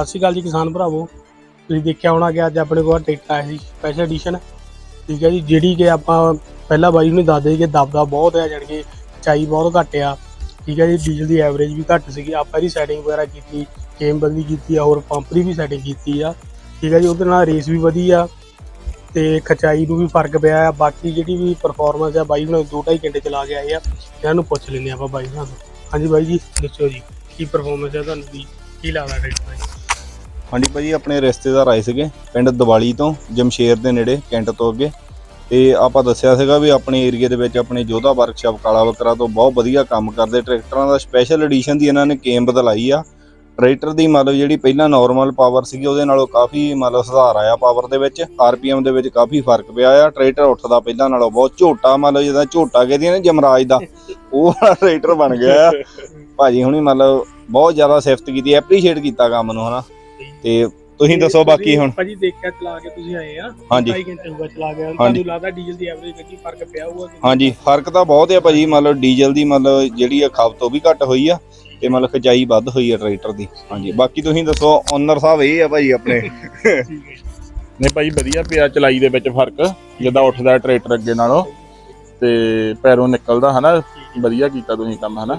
ਸਤਿ ਸ਼੍ਰੀ ਅਕਾਲ ਜੀ ਕਿਸਾਨ ਭਰਾਵੋ। ਤੁਸੀਂ ਦੇਖਿਆ ਹੋਣਾ ਕਿ ਅੱਜ ਆਪਣੇ ਕੋਲ ਟਰੈਕਟਰ ਆਇਆ ਸੀ ਸਪੈਸ਼ਲ ਐਡੀਸ਼ਨ, ਠੀਕ ਹੈ ਜੀ। ਜਿਹੜੀ ਕਿ ਆਪਾਂ ਪਹਿਲਾਂ ਬਾਈ ਨੂੰ ਦੱਸਦੇ ਸੀ ਕਿ ਦਬਦਾ ਬਹੁਤ ਹੈ, ਜਾਣੀ ਕਿ ਖਿਚਾਈ ਬਹੁਤ ਘੱਟ ਆ, ਠੀਕ ਹੈ ਜੀ। ਡੀਜ਼ਲ ਦੀ ਐਵਰੇਜ ਵੀ ਘੱਟ ਸੀਗੀ। ਆਪਾਂ ਇਹਦੀ ਸੈਟਿੰਗ ਵਗੈਰਾ ਕੀਤੀ, ਕੇਮ ਬਦਲੀ ਕੀਤੀ ਆ, ਹੋਰ ਪੰਪ ਦੀ ਵੀ ਸੈਟਿੰਗ ਕੀਤੀ ਆ, ਠੀਕ ਹੈ ਜੀ। ਉਹਦੇ ਨਾਲ ਰੇਸ ਵੀ ਵਧੀ ਆ ਅਤੇ ਖਿਚਾਈ ਨੂੰ ਵੀ ਫਰਕ ਪਿਆ ਆ। ਬਾਕੀ ਜਿਹੜੀ ਵੀ ਪਰਫੋਰਮੈਂਸ ਆ, ਬਾਈ ਹੁਣ 2-2.5 ਘੰਟੇ ਚਲਾ ਕੇ ਆਏ ਆ। ਇਹਨਾਂ ਨੂੰ ਪੁੱਛ ਲੈਂਦੇ ਆਪਾਂ ਬਾਈ ਨਾਲ। ਹਾਂਜੀ ਬਾਈ ਜੀ ਦੱਸੋ ਜੀ, ਕੀ ਪਰਫੋਰਮੈਂਸ ਹੈ ਤੁਹਾਨੂੰ ਦੀ, ਕੀ ਲੱਗਦਾ ਟਰੈਕਟਰ ਜੀ? ਹਾਂਜੀ ਭਾਜੀ, ਆਪਣੇ ਰਿਸ਼ਤੇਦਾਰ ਆਏ ਸੀਗੇ ਪਿੰਡ ਦਿਵਾਲੀ ਤੋਂ, ਜਮਸ਼ੇਰ ਦੇ ਨੇੜੇ, ਕੈਂਟ ਤੋਂ ਅੱਗੇ। ਤੇ ਆਪਾਂ ਦੱਸਿਆ ਸੀਗਾ ਵੀ ਆਪਣੇ ਏਰੀਏ ਦੇ ਵਿੱਚ ਆਪਣੇ ਯੋਧਾ ਵਰਕਸ਼ਾਪ ਕਾਲਾ ਬੱਕਰਾ ਤੋਂ ਬਹੁਤ ਵਧੀਆ ਕੰਮ ਕਰਦੇ ਟਰੈਕਟਰਾਂ ਦਾ। ਸਪੈਸ਼ਲ ਐਡੀਸ਼ਨ ਦੀ ਇਹਨਾਂ ਨੇ ਕੇਮ ਬਦਲਾਈ ਆ ਟਰੈਕਟਰ ਦੀ। ਮਤਲਬ ਜਿਹੜੀ ਪਹਿਲਾਂ ਨੋਰਮਲ ਪਾਵਰ ਸੀਗੀ ਉਹਦੇ ਨਾਲੋਂ ਕਾਫੀ ਮਤਲਬ ਸੁਧਾਰ ਆਇਆ ਪਾਵਰ ਦੇ ਵਿੱਚ, RPM ਦੇ ਵਿੱਚ ਕਾਫੀ ਫਰਕ ਪਿਆ ਆ। ਟਰੈਕਟਰ ਉੱਠਦਾ ਪਹਿਲਾਂ ਨਾਲੋਂ ਬਹੁਤ ਝੋਟਾ, ਮਤਲਬ ਜਿੱਦਾਂ ਝੋਟਾ ਕਹਿੰਦੇ ਨੇ ਜਮਰਾਜ ਦਾ, ਉਹ ਵਾਲਾ ਟਰੈਕਟਰ ਬਣ ਗਿਆ ਆ ਭਾਜੀ ਹੁਣੀ। ਮਤਲਬ ਬਹੁਤ ਜ਼ਿਆਦਾ ਸਿਫਤ ਕੀਤੀ, ਐਪਰੀਸ਼ੀਏਟ ਕੀਤਾ ਕੰਮ ਨੂੰ, ਹਨਾ। ਤੇ ਤੁਸੀਂ ਦੱਸੋ ਬਾਕੀ ਹੁਣ। ਭਾਜੀ ਦੇਖਿਆ ਚਲਾ ਕੇ ਤੁਸੀਂ ਆਏ ਆ, ਹਾਂਜੀ 2.5 ਘੰਟੇ ਹੋ ਗਏ ਚਲਾ ਕੇ, ਤੁਹਾਨੂੰ ਲੱਗਦਾ ਡੀਜ਼ਲ ਦੀ ਐਵਰੇਜ ਵਿੱਚ ਫਰਕ ਪਿਆ ਹੋਊਗਾ? ਹਾਂਜੀ ਫਰਕ ਤਾਂ ਬਹੁਤ ਆ ਭਾਜੀ। ਮਤਲਬ ਡੀਜ਼ਲ ਦੀ ਮਤਲਬ ਜਿਹੜੀ ਆ ਖਪਤ ਉਹ ਵੀ ਘੱਟ ਹੋਈ ਆ ਤੇ ਮਤਲਬ ਖਿਚਾਈ ਵੱਧ ਹੋਈ ਆ ਟਰੈਕਟਰ ਦੀ। ਹਾਂਜੀ ਬਾਕੀ ਤੁਸੀਂ ਦੱਸੋ, ਓਨਰ ਸਾਹਿਬ ਇਹ ਆ ਭਾਜੀ ਆਪਣੇ। ਨਹੀਂ ਭਾਜੀ ਵਧੀਆ ਪਿਆ ਚਲਾਈ ਦੇ ਵਿੱਚ ਫਰਕ, ਜਿੱਦਾਂ ਉੱਠਦਾ ਟਰੈਕਟਰ ਅੱਗੇ ਨਾਲੋਂ ਤੇ ਪੈਰੋਂ ਨਿਕਲਦਾ, ਹਨਾ। ਵਧੀਆ ਕੀਤਾ ਤੁਸੀਂ ਕੰਮ, ਹਨਾ।